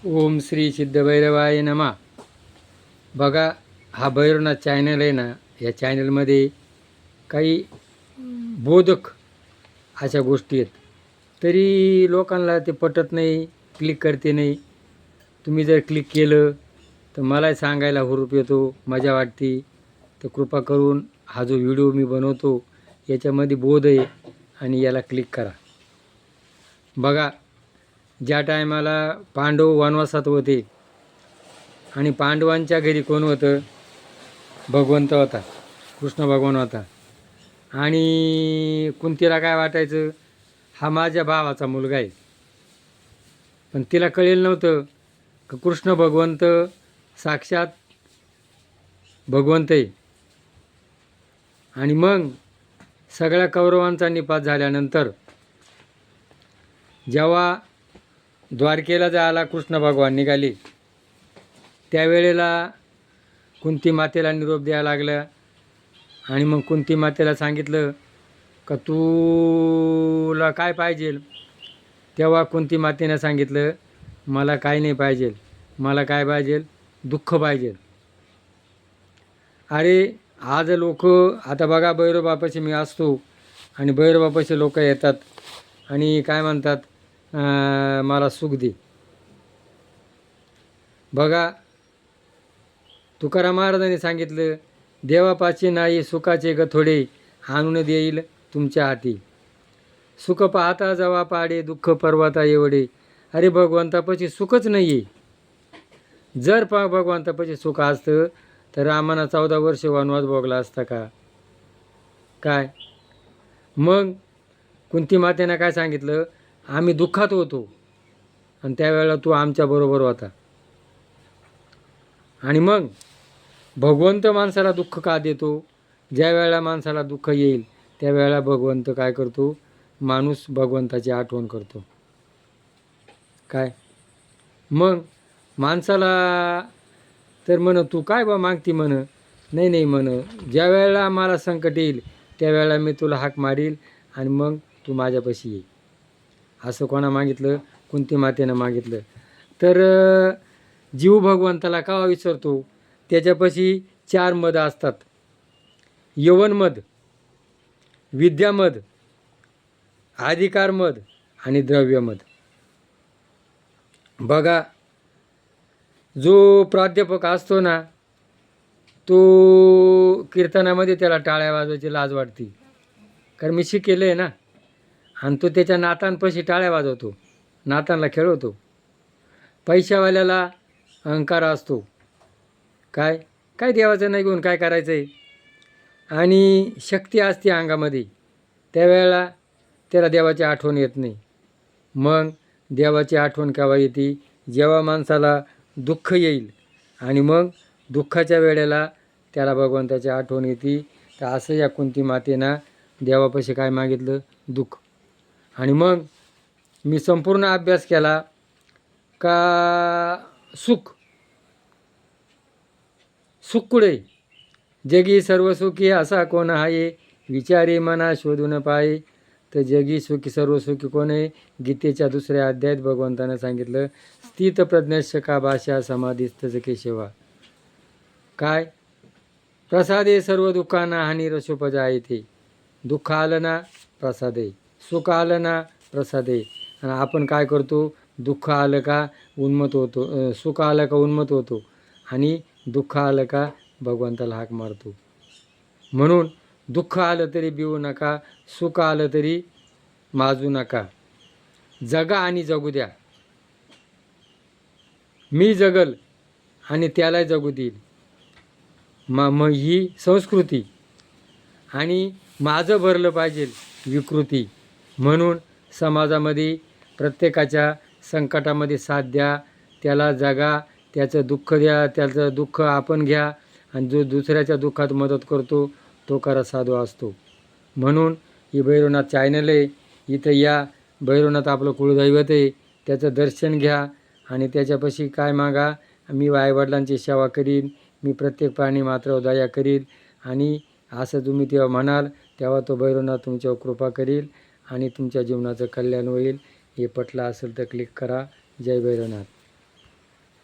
ओम श्री सिद्धभैरवाय नमः. बघा, हा भैरवनाथ चॅनल आहे ना, या चॅनलमध्ये काही बोधक अशा गोष्टी आहेत, तरी लोकांना ते पटत नाही, क्लिक करते नाही. तुम्ही जर क्लिक केलं तर मला सांगायला हुरूप येतो, मजा वाटते. तर कृपा करून हा जो व्हिडिओ मी बनवतो याच्यामध्ये बोध आहे आणि याला क्लिक करा. बघा, ज्या टायमाला पांडव वनवासात होते आणि पांडवांच्या घरी कोण होतं? भगवंत होता, कृष्ण भगवान होता. आणि कुंतीला काय वाटायचं, हा माझ्या भावाचा मुलगा आहे. पण तिला कळेल नव्हतं की कृष्ण भगवंत साक्षात भगवंत आहे. आणि मग सगळ्या कौरवांचा निपात झाल्यानंतर जेव्हा द्वारकेला जायला कृष्ण भगवान निघाले, त्यावेळेला कुंती मातेला निरोप द्यायला लागला. आणि मग कुंती मातेला सांगितलं का तुला काय पाहिजे? तेव्हा कुंती मातेनं सांगितलं, मला काय नाही पाहिजे, मला काय पाहिजे? दुःख पाहिजे. अरे आज लोक, आता बघा, भैरवबापाशी मी असतो आणि भैरवबापाशी लोक येतात आणि काय म्हणतात, मला सुख दे. बघा, तुकाराम महाराजांनी सांगितलं, देवापाशी नाही सुखाचे ग थोडे, आणून देईल तुमच्या हाती. सुख पाहता जवा पाडे, दुःख पर्वता एवढे. अरे भगवंतापाशी सुखच नाही आहे. जर भगवंतापाशी सुख असतं तर रामाना 14 वर्ष वनवास भोगला असता का? काय मग कुंती मातेनं काय सांगितलं, आम्ही दुःखात होतो आणि त्यावेळेला तू आमच्याबरोबर होता. आणि मग भगवंत माणसाला दुःख का देतो? ज्या वेळेला माणसाला दुःख येईल त्यावेळेला भगवंत काय करतो? माणूस भगवंताची आठवण करतो. काय मग माणसाला तर म्हण, तू काय बा मागती म्हण. नाही नाही म्हण, ज्या वेळेला मला संकट येईल त्यावेळेला मी तुला हाक मारील आणि मग तू माझ्यापाशी ये. असं कोणा मागितलं? कुंती मातेनं मागितलं. तर जीव भगवंताला का विसरतो? त्याच्यापाशी 4 मद असतात: यवनमद, विद्यामद, अधिकारमद आणि द्रव्यमद. बघा, जो प्राध्यापक असतो ना, तो कीर्तनामध्ये त्याला टाळ्या वाजवायची लाज वाटते, कारण मी शिकेलं आहे ना. आणि तो त्याच्या नातांपाशी टाळ्या वाजवतो, नातांना खेळवतो. पैशावाल्याला अहंकार असतो, काय काय देवाचं नाही घेऊन काय करायचं आहे. आणि शक्ती असते अंगामध्ये, त्यावेळेला त्याला देवाची आठवण येत नाही. मग देवाची आठवण केव्हा येते? जेव्हा माणसाला दुःख येईल आणि मग दुःखाच्या वेळेला त्याला भगवंताची आठवण येते. तर असं या कुंती मातेनं देवापाशी काय मागितलं? दुःख. आणि मग मी संपूर्ण अभ्यास केला का सुख, सुख कुठे? जगी सर्व सुखी असा कोण आहे, विचारी मना शोधून पाये. तर जगी सुखी सर्व सुखी कोण आहे? गीतेच्या 2ऱ्या अध्यायात भगवंतानं सांगितलं, स्थित प्रज्ञस्य का भाषा समाधीस्थ केशवा. काय? प्रसादे सर्व दुःखांना हानी रसोपजा येते. दुःख आलं ना प्रसाद आहे, सुख आलं ना प्रसाद आहे. आणि आपण काय करतो? दुःख आलं का उन्मत होतो, सुख आलं का उन्मत होतो आणि दुःख आलं का भगवंताला हाक मारतो. म्हणून दुःख आलं तरी भिवू नका, सुख आलं तरी माजू नका. जगा आणि जगू द्या. मी जगल आणि त्याला जगू देईल. मग ही संस्कृती. आणि माझं भरलं पाहिजे विकृती. म्हणून समाजामध्ये प्रत्येकाच्या संकटामध्ये साथ द्या, त्याला जगा, त्याचं दुःख द्या, त्याचं दुःख आपण घ्या. आणि जो दुसऱ्याच्या दुःखात मदत करतो तो खरा साधू असतो. म्हणून ही भैरवनाथ चॅनल आहे, इथं या. भैरवनाथ आपलं कुळदैवत आहे, त्याचं दर्शन घ्या आणि त्याच्यापाशी काय मागा? मी आईवडिलांची सेवा करीन, मी प्रत्येक प्राणी मात्र दया करील. आणि असं तुम्ही तेव्हा म्हणाल तेव्हा तो भैरवनाथ तुमच्यावर कृपा करील आणि तुमच्या जीवनाचं कल्याण होईल. हे पटलं असेल तर क्लिक करा. जय भैरवनाथ.